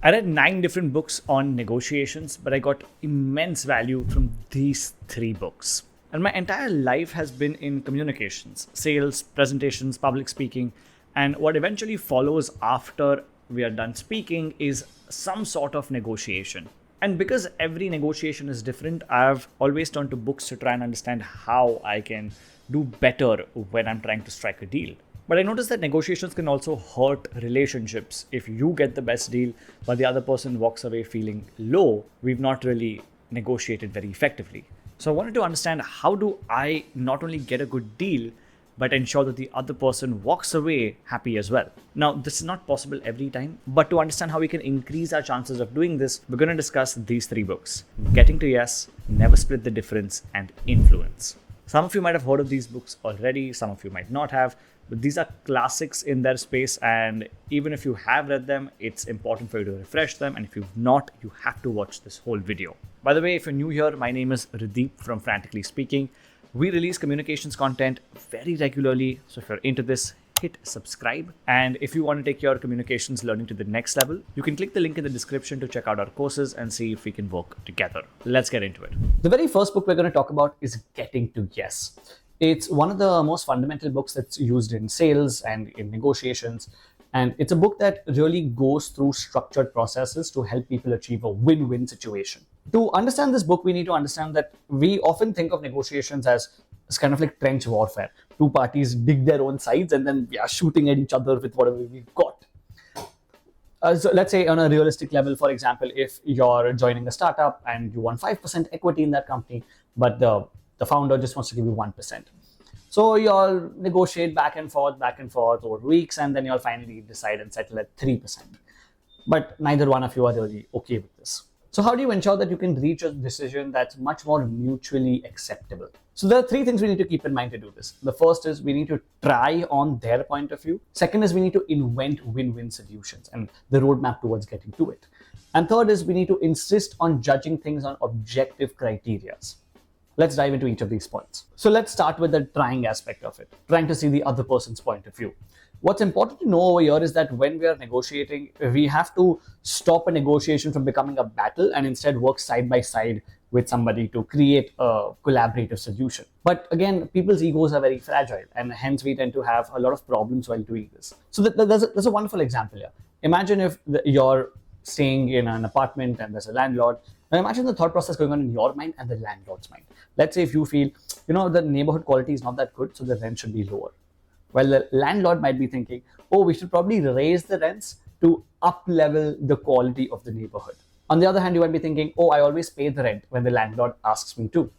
I read 9 different books on negotiations, but I got immense value from these 3 books. And my entire life has been in communications, sales, presentations, public speaking, and what eventually follows after we are done speaking is some sort of negotiation. And because every negotiation is different, I've always turned to books to try and understand how I can do better when I'm trying to strike a deal. But I noticed that negotiations can also hurt relationships. If you get the best deal, but the other person walks away feeling low, we've not really negotiated very effectively. So I wanted to understand, how do I not only get a good deal, but ensure that the other person walks away happy as well. Now, this is not possible every time, but to understand how we can increase our chances of doing this, we're going to discuss these 3 books: Getting to Yes, Never Split the Difference, and Influence. Some of you might have heard of these books already, some of you might not have, but these are classics in their space, and even if you have read them, it's important for you to refresh them, and if you've not, you have to watch this whole video. By the way, if you're new here, my name is Radeep from Frantically Speaking. We release communications content very regularly, so if you're into this, hit subscribe. And if you want to take your communications learning to the next level, you can click the link in the description to check out our courses and see if we can work together. Let's get into it. The very first book we're going to talk about is Getting to Yes. It's one of the most fundamental books that's used in sales and in negotiations. And it's a book that really goes through structured processes to help people achieve a win-win situation. To understand this book, we need to understand that we often think of negotiations as kind of like trench warfare. 2 parties dig their own sides and then we are shooting at each other with whatever we've got. So let's say on a realistic level, for example, if you're joining a startup and you want 5% equity in that company, but the founder just wants to give you 1%. So you'll negotiate back and forth over weeks, and then you'll finally decide and settle at 3%. But neither one of you are really okay with this. So how do you ensure that you can reach a decision that's much more mutually acceptable? So there are 3 things we need to keep in mind to do this. The first is we need to try on their point of view. Second is we need to invent win-win solutions and the roadmap towards getting to it. And third is we need to insist on judging things on objective criteria. Let's dive into each of these points. So let's start with the trying aspect of it, trying to see the other person's point of view. What's important to know over here is that when we are negotiating, we have to stop a negotiation from becoming a battle and instead work side by side with somebody to create a collaborative solution. But again, people's egos are very fragile, and hence we tend to have a lot of problems while doing this. So there's a wonderful example here. Imagine if you're staying in an apartment and there's a landlord. Now imagine the thought process going on in your mind and the landlord's mind. Let's say if you feel, the neighborhood quality is not that good, so the rent should be lower. Well, the landlord might be thinking, we should probably raise the rents to up-level the quality of the neighborhood. On the other hand, you might be thinking, I always pay the rent when the landlord asks me to.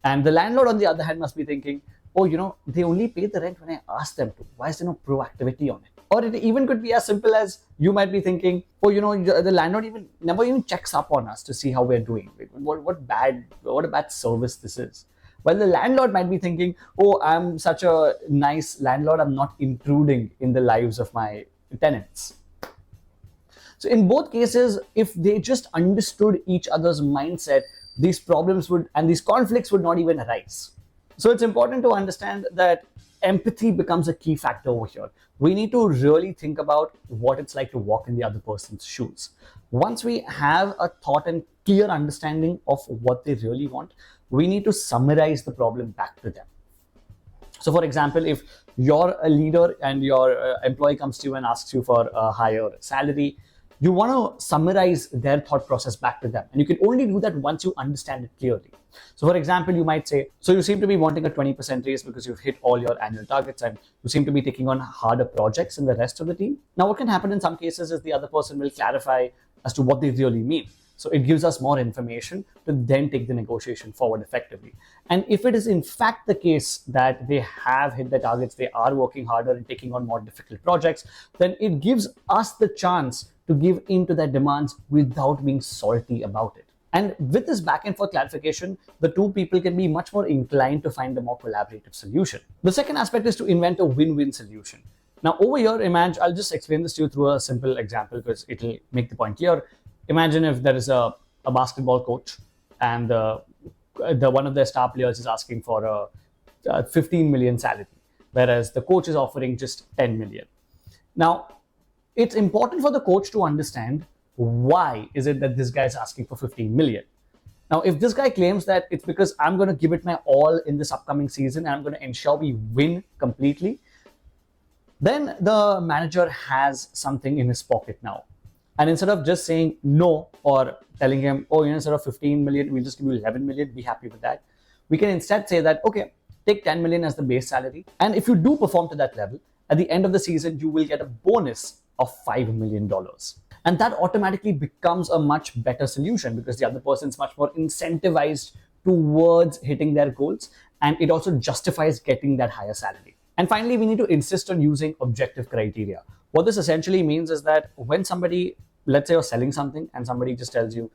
And the landlord, on the other hand, must be thinking, they only pay the rent when I ask them to. Why is there no proactivity on it? Or it even could be as simple as you might be thinking, the landlord never even checks up on us to see how we're doing. What a bad service this is. Well, the landlord might be thinking, I'm such a nice landlord, I'm not intruding in the lives of my tenants. So in both cases, if they just understood each other's mindset, these problems and these conflicts would not even arise. So it's important to understand that empathy becomes a key factor over here. We need to really think about what it's like to walk in the other person's shoes. Once we have a thought and clear understanding of what they really want, we need to summarize the problem back to them. So for example, if you're a leader and your employee comes to you and asks you for a higher salary, you want to summarize their thought process back to them. And you can only do that once you understand it clearly. So for example, you might say, so you seem to be wanting a 20% raise because you've hit all your annual targets and you seem to be taking on harder projects than the rest of the team. Now, what can happen in some cases is the other person will clarify as to what they really mean. So it gives us more information to then take the negotiation forward effectively. And if it is in fact the case that they have hit their targets, they are working harder and taking on more difficult projects, then it gives us the chance to give in to their demands without being salty about it. And with this back and forth clarification, the 2 people can be much more inclined to find a more collaborative solution. The second aspect is to invent a win-win solution. Now over here, imagine, I'll just explain this to you through a simple example because it'll make the point clear. Imagine if there is a basketball coach and one of their star players is asking for a 15 million salary, whereas the coach is offering just 10 million. Now, it's important for the coach to understand why is it that this guy is asking for 15 million? Now, if this guy claims that it's because I'm going to give it my all in this upcoming season and I'm going to ensure we win completely, then the manager has something in his pocket now. And instead of just saying no or telling him, oh, instead of 15 million, we'll just give you 11 million, be happy with that. We can instead say that, okay, take 10 million as the base salary. And if you do perform to that level, at the end of the season, you will get a bonus of $5 million. And that automatically becomes a much better solution because the other person is much more incentivized towards hitting their goals. And it also justifies getting that higher salary. And finally, we need to insist on using objective criteria. What this essentially means is that when somebody, let's say you're selling something and somebody just tells you,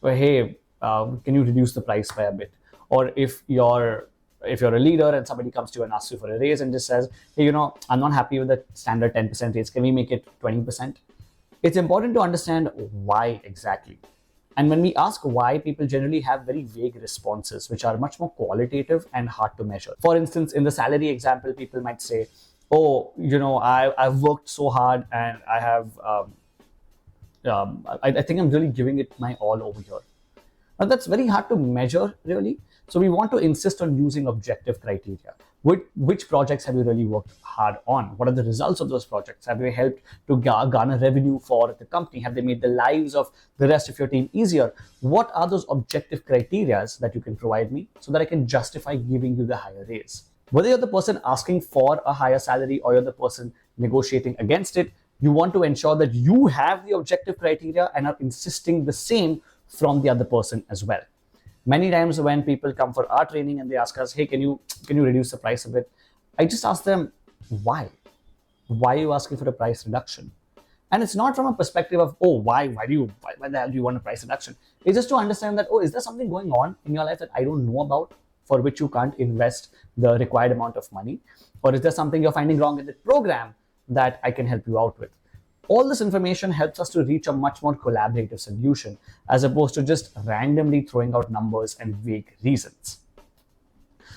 well, hey, can you reduce the price by a bit? Or if you're a leader and somebody comes to you and asks you for a raise and just says, hey, I'm not happy with the standard 10% raise, can we make it 20%? It's important to understand why exactly. And when we ask why, people generally have very vague responses, which are much more qualitative and hard to measure. For instance, in the salary example, people might say, oh, I've worked so hard and I have, I think I'm really giving it my all over here. Now, that's very hard to measure, really. So we want to insist on using objective criteria. Which projects have you really worked hard on? What are the results of those projects? Have they helped to garner revenue for the company? Have they made the lives of the rest of your team easier? What are those objective criteria that you can provide me so that I can justify giving you the higher raise? Whether you're the person asking for a higher salary or you're the person negotiating against it, you want to ensure that you have the objective criteria and are insisting the same from the other person as well. Many times when people come for our training and they ask us, hey, can you reduce the price a bit? I just ask them, why? Why are you asking for a price reduction? And it's not from a perspective of, oh, why the hell do you want a price reduction? It's just to understand that, oh, is there something going on in your life that I don't know about for which you can't invest the required amount of money? Or is there something you're finding wrong in the program that I can help you out with? All this information helps us to reach a much more collaborative solution as opposed to just randomly throwing out numbers and vague reasons.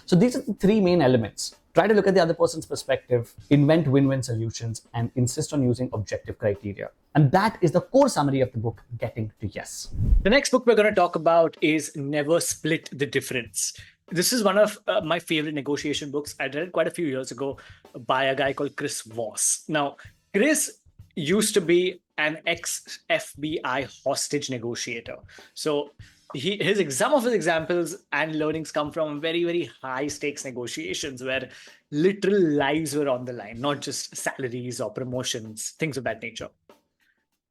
So these are the three main elements. Try to look at the other person's perspective, invent win-win solutions, and insist on using objective criteria. And that is the core summary of the book, Getting to Yes. The next book we're going to talk about is Never Split the Difference. This is one of my favorite negotiation books. I read it quite a few years ago by a guy called Chris Voss. Now, Chris used to be an ex-FBI hostage negotiator. So some of his examples and learnings come from very, very high stakes negotiations where literal lives were on the line, not just salaries or promotions, things of that nature.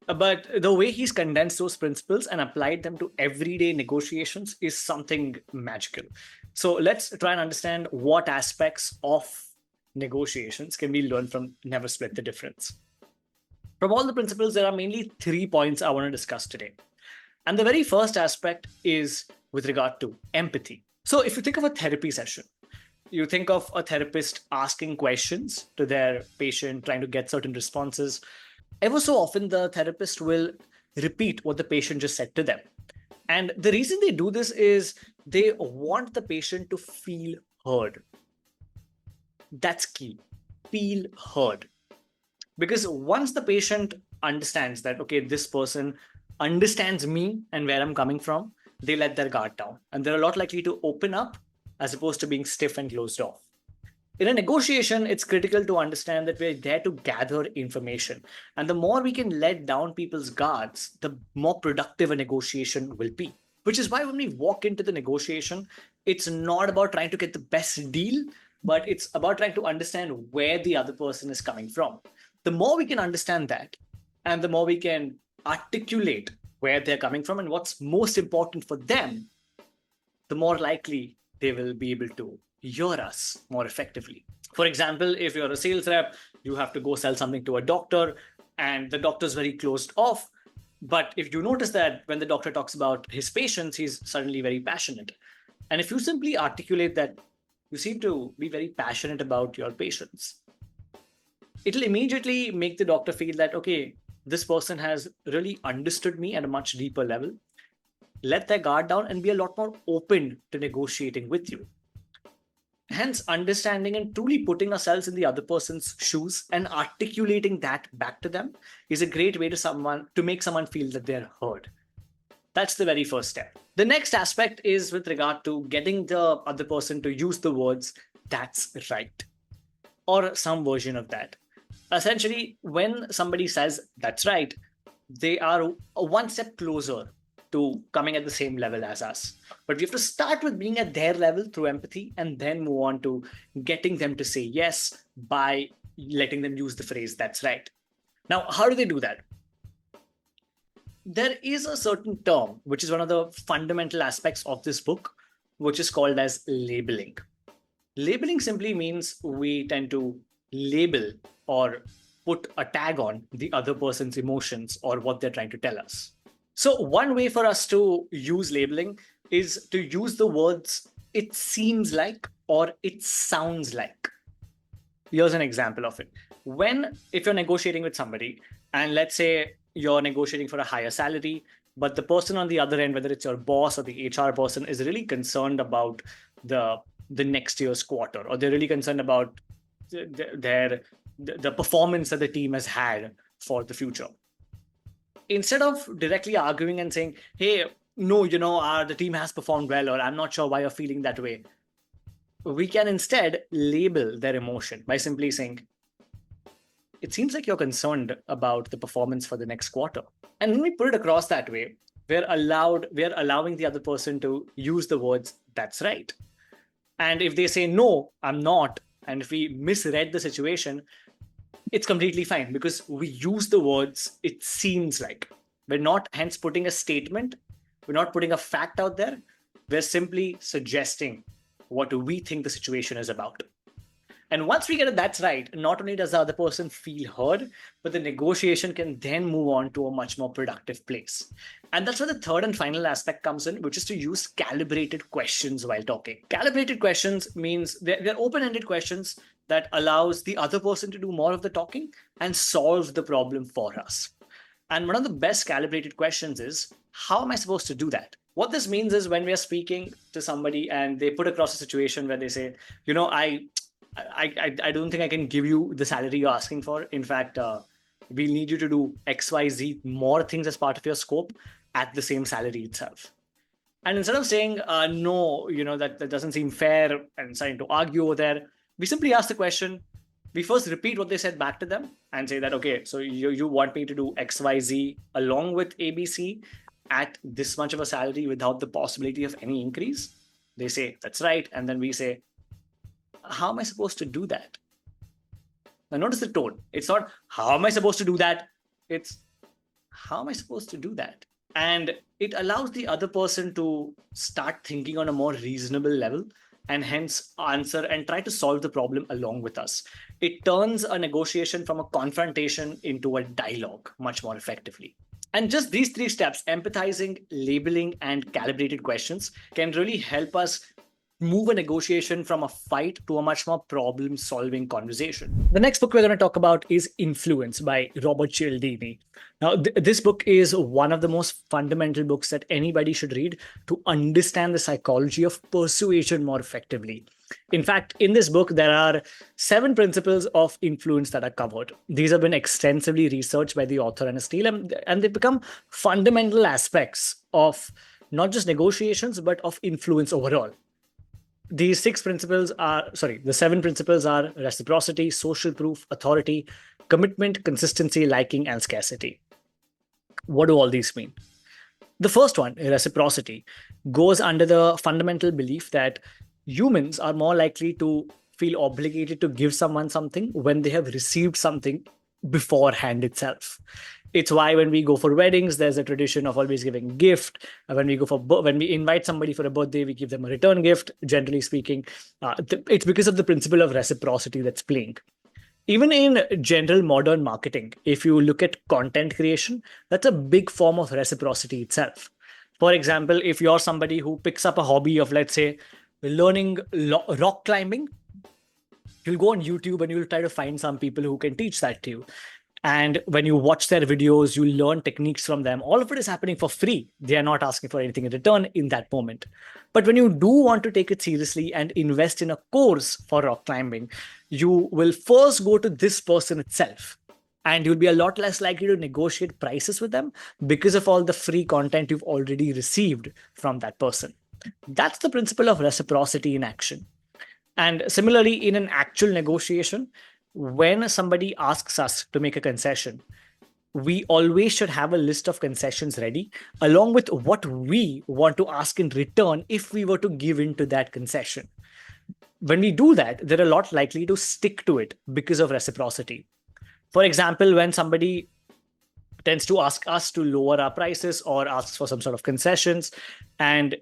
But the way he's condensed those principles and applied them to everyday negotiations is something magical. So let's try and understand what aspects of negotiations can we learn from Never Split the Difference. From all the principles, there are mainly 3 points I want to discuss today. And the very first aspect is with regard to empathy. So if you think of a therapy session, you think of a therapist asking questions to their patient, trying to get certain responses. Ever so often, the therapist will repeat what the patient just said to them. And the reason they do this is they want the patient to feel heard. That's key. Feel heard. Because once the patient understands that, okay, this person understands me and where I'm coming from, they let their guard down. And they're a lot likely to open up as opposed to being stiff and closed off. In a negotiation, it's critical to understand that we're there to gather information. And the more we can let down people's guards, the more productive a negotiation will be. Which is why when we walk into the negotiation, it's not about trying to get the best deal, but it's about trying to understand where the other person is coming from. The more we can understand that, and the more we can articulate where they're coming from and what's most important for them, the more likely they will be able to hear us more effectively. For example, if you're a sales rep, you have to go sell something to a doctor, and the doctor's very closed off. But if you notice that when the doctor talks about his patients, he's suddenly very passionate. And if you simply articulate that you seem to be very passionate about your patients, it'll immediately make the doctor feel that, okay, this person has really understood me at a much deeper level. Let their guard down and be a lot more open to negotiating with you. Hence, understanding and truly putting ourselves in the other person's shoes and articulating that back to them is a great way to make someone feel that they're heard. That's the very first step. The next aspect is with regard to getting the other person to use the words, "that's right," or some version of that. Essentially, when somebody says, "that's right," they are one step closer to coming at the same level as us. But we have to start with being at their level through empathy and then move on to getting them to say yes by letting them use the phrase, "that's right." Now, how do they do that? There is a certain term, which is one of the fundamental aspects of this book, which is called as labeling. Labeling simply means we tend to label or put a tag on the other person's emotions or what they're trying to tell us. So, one way for us to use labeling is to use the words "it seems like" or "it sounds like." Here's an example of it. If you're negotiating with somebody, and let's say you're negotiating for a higher salary, but the person on the other end, whether it's your boss or the HR person, is really concerned about the next year's quarter, or they're really concerned about the performance that the team has had for the future. Instead of directly arguing and saying, "Hey, no, the team has performed well," or "I'm not sure why you're feeling that way," we can instead label their emotion by simply saying, "It seems like you're concerned about the performance for the next quarter." And when we put it across that way, we're allowing the other person to use the words, "that's right." And if they say, "No, I'm not," and if we misread the situation, it's completely fine because we use the words "it seems like." We're not hence putting a statement. We're not putting a fact out there. We're simply suggesting what we think the situation is about. And once we get it, "that's right," not only does the other person feel heard, but the negotiation can then move on to a much more productive place. And that's where the third and final aspect comes in, which is to use calibrated questions while talking. Calibrated questions means they're open-ended questions that allows the other person to do more of the talking and solve the problem for us. And one of the best calibrated questions is, how am I supposed to do that? What this means is when we are speaking to somebody and they put across a situation where they say, I don't think I can give you the salary you're asking for. In fact, we'll need you to do XYZ more things as part of your scope at the same salary itself. And instead of saying, "No, that doesn't seem fair," and starting to argue over there, we simply ask the question. We first repeat what they said back to them and say that, "Okay, so you want me to do XYZ along with ABC at this much of a salary without the possibility of any increase?" They say, "That's right." And then we say, "How am I supposed to do that?" Now notice the tone. It's not, "How am I supposed to do that?" It's, "How am I supposed to do that?" And it allows the other person to start thinking on a more reasonable level and hence answer and try to solve the problem along with us. It turns a negotiation from a confrontation into a dialogue much more effectively. And just these three steps, empathizing, labeling, and calibrated questions, can really help us move a negotiation from a fight to a much more problem-solving conversation. The next book we're going to talk about is Influence by Robert Cialdini. Now, this book is one of the most fundamental books that anybody should read to understand the psychology of persuasion more effectively. In fact, in this book, there are 7 principles of influence that are covered. These have been extensively researched by the author and his team, and they become fundamental aspects of not just negotiations, but of influence overall. The 7 principles are reciprocity, social proof, authority, commitment, consistency, liking, and scarcity. What do all these mean? The first one, reciprocity, goes under the fundamental belief that humans are more likely to feel obligated to give someone something when they have received something beforehand itself. It's why when we go for weddings, there's a tradition of always giving a gift. When we invite somebody for a birthday, we give them a return gift, generally speaking. It's because of the principle of reciprocity that's playing. Even in general modern marketing, if you look at content creation, that's a big form of reciprocity itself. For example, if you're somebody who picks up a hobby of, let's say, learning rock climbing, you'll go on YouTube and you'll try to find some people who can teach that to you. And when you watch their videos, you learn techniques from them. All of it is happening for free. They are not asking for anything in return in that moment. But when you do want to take it seriously and invest in a course for rock climbing, you will first go to this person itself. And you'll be a lot less likely to negotiate prices with them because of all the free content you've already received from that person. That's the principle of reciprocity in action. And similarly, in an actual negotiation, when somebody asks us to make a concession, we always should have a list of concessions ready, along with what we want to ask in return if we were to give in to that concession. When we do that, they're a lot likely to stick to it because of reciprocity. For example, when somebody tends to ask us to lower our prices or asks for some sort of concessions, and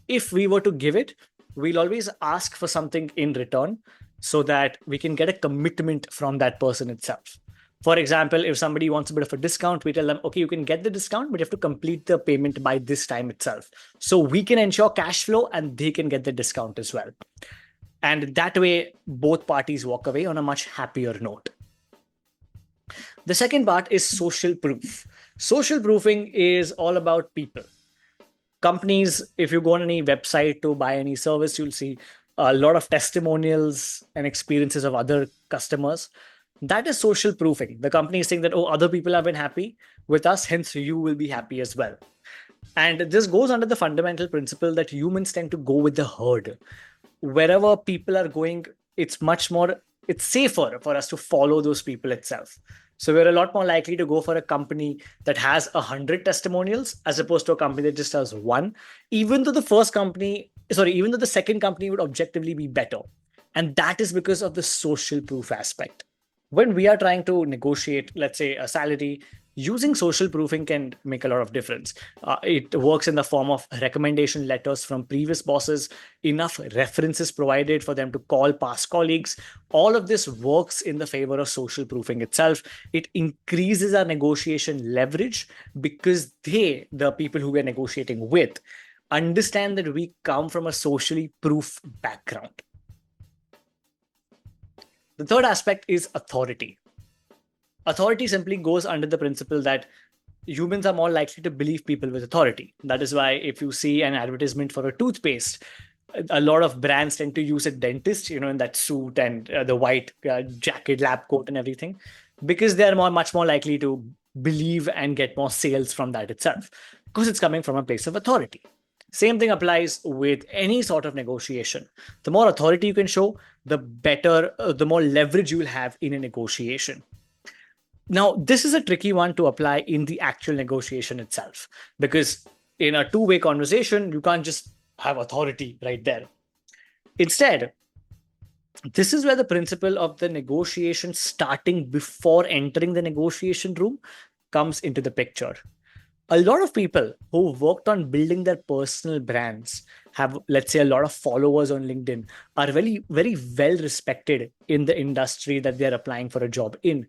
if we were to give it, we'll always ask for something in return so that we can get a commitment from that person itself. For example, if somebody wants a bit of a discount, we tell them, okay, you can get the discount, but you have to complete the payment by this time itself. So we can ensure cash flow and they can get the discount as well. And that way, both parties walk away on a much happier note. The second part is social proof. Social proofing is all about people. Companies, if you go on any website to buy any service, you'll see a lot of testimonials and experiences of other customers. That is social proofing. The company is saying that, oh, other people have been happy with us, hence you will be happy as well. And this goes under the fundamental principle that humans tend to go with the herd. Wherever people are going, it's safer for us to follow those people itself. So we're a lot more likely to go for a company that has 100 testimonials as opposed to a company that just has one, even though the second company would objectively be better. And that is because of the social proof aspect. When we are trying to negotiate, let's say, a salary, using social proofing can make a lot of difference. It works in the form of recommendation letters from previous bosses, enough references provided for them to call past colleagues. All of this works in the favor of social proofing itself. It increases our negotiation leverage because the people who we're negotiating with, understand that we come from a socially proof background. The third aspect is authority. Authority simply goes under the principle that humans are more likely to believe people with authority. That is why if you see an advertisement for a toothpaste, a lot of brands tend to use a dentist, in that suit and the white jacket, lab coat and everything, because they are much more likely to believe and get more sales from that itself, because it's coming from a place of authority. Same thing applies with any sort of negotiation. The more authority you can show, the better, the more leverage you will have in a negotiation. Now, this is a tricky one to apply in the actual negotiation itself, because in a two-way conversation, you can't just have authority right there. Instead, this is where the principle of the negotiation starting before entering the negotiation room comes into the picture. A lot of people who worked on building their personal brands have, let's say, a lot of followers on LinkedIn, are very, very well respected in the industry that they're applying for a job in.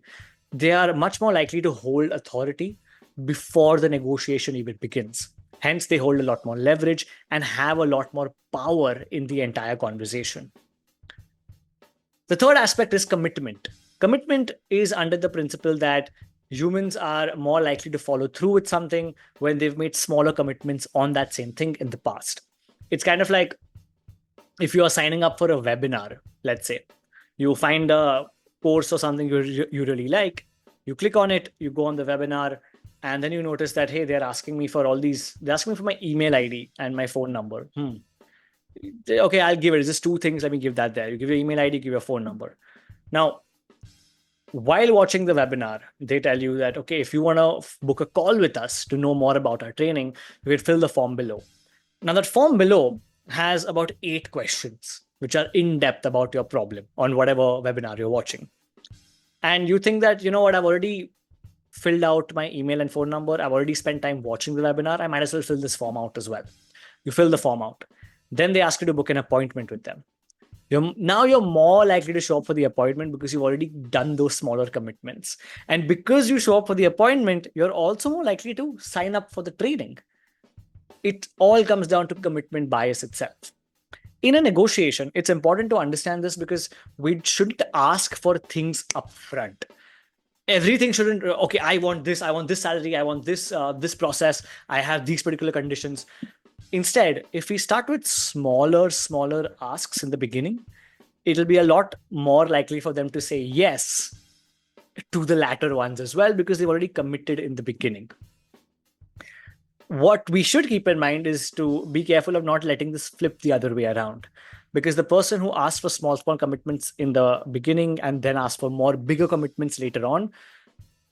They are much more likely to hold authority before the negotiation even begins. Hence, they hold a lot more leverage and have a lot more power in the entire conversation. The third aspect is commitment. Commitment is under the principle that humans are more likely to follow through with something when they've made smaller commitments on that same thing in the past. It's kind of like if you are signing up for a webinar, let's say, you find a course or something you really like, you click on it, you go on the webinar, and then you notice that, hey, they're asking me for my email ID and my phone number. Okay, I'll give it. It's just two things. Let me give that there. You give your email ID, give your phone number. Now, while watching the webinar, they tell you that, okay, if you want to book a call with us to know more about our training, you can fill the form below. Now, that form below has about 8 questions, which are in depth about your problem on whatever webinar you're watching. And you think that, I've already filled out my email and phone number. I've already spent time watching the webinar. I might as well fill this form out as well. You fill the form out. Then they ask you to book an appointment with them. You're more likely to show up for the appointment because you've already done those smaller commitments. And because you show up for the appointment, you're also more likely to sign up for the training. It all comes down to commitment bias itself. In a negotiation, it's important to understand this because we shouldn't ask for things upfront. Everything shouldn't, okay, I want this salary, I want this process, I have these particular conditions. Instead, if we start with smaller asks in the beginning, it'll be a lot more likely for them to say yes to the latter ones as well, because they've already committed in the beginning. What we should keep in mind is to be careful of not letting this flip the other way around, because the person who asks for small commitments in the beginning and then asks for more bigger commitments later on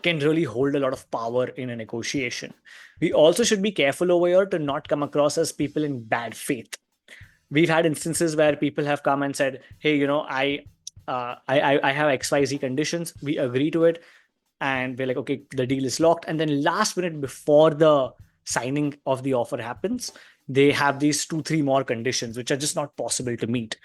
can really hold a lot of power in a negotiation. We also should be careful over here to not come across as people in bad faith. We've had instances where people have come and said, hey, I have XYZ conditions, we agree to it, and we're like, okay, the deal is locked. And then last minute before the signing of the offer happens, they have these 2-3 more conditions which are just not possible to meet,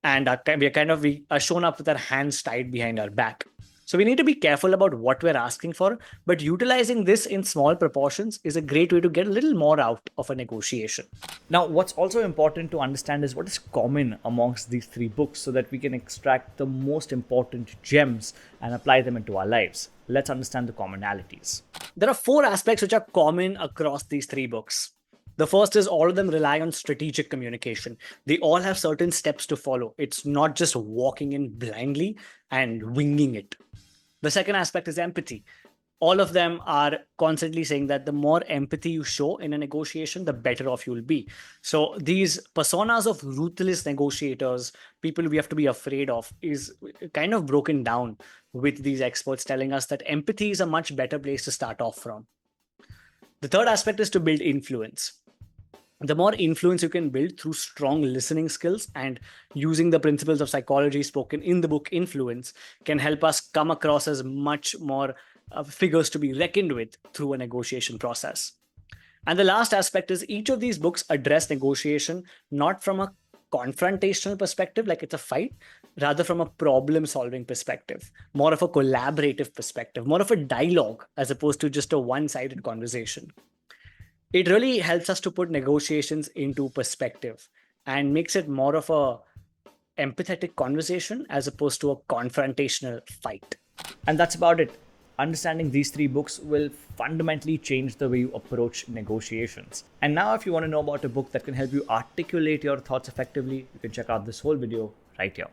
and we are shown up with our hands tied behind our back. So we need to be careful about what we're asking for, but utilizing this in small proportions is a great way to get a little more out of a negotiation. Now, what's also important to understand is what is common amongst these three books so that we can extract the most important gems and apply them into our lives. Let's understand the commonalities. There are 4 aspects which are common across these 3 books. The first is all of them rely on strategic communication. They all have certain steps to follow. It's not just walking in blindly and winging it. The second aspect is empathy. All of them are constantly saying that the more empathy you show in a negotiation, the better off you'll be. So these personas of ruthless negotiators, people we have to be afraid of, is kind of broken down with these experts telling us that empathy is a much better place to start off from. The third aspect is to build influence. The more influence you can build through strong listening skills and using the principles of psychology spoken in the book Influence can help us come across as much more figures to be reckoned with through a negotiation process. And the last aspect is each of these books address negotiation not from a confrontational perspective, like it's a fight, rather from a problem solving perspective, more of a collaborative perspective, more of a dialogue as opposed to just a one-sided conversation. It really helps us to put negotiations into perspective and makes it more of a empathetic conversation as opposed to a confrontational fight. And that's about it. Understanding these three books will fundamentally change the way you approach negotiations. And now, if you want to know about a book that can help you articulate your thoughts effectively, you can check out this whole video right here.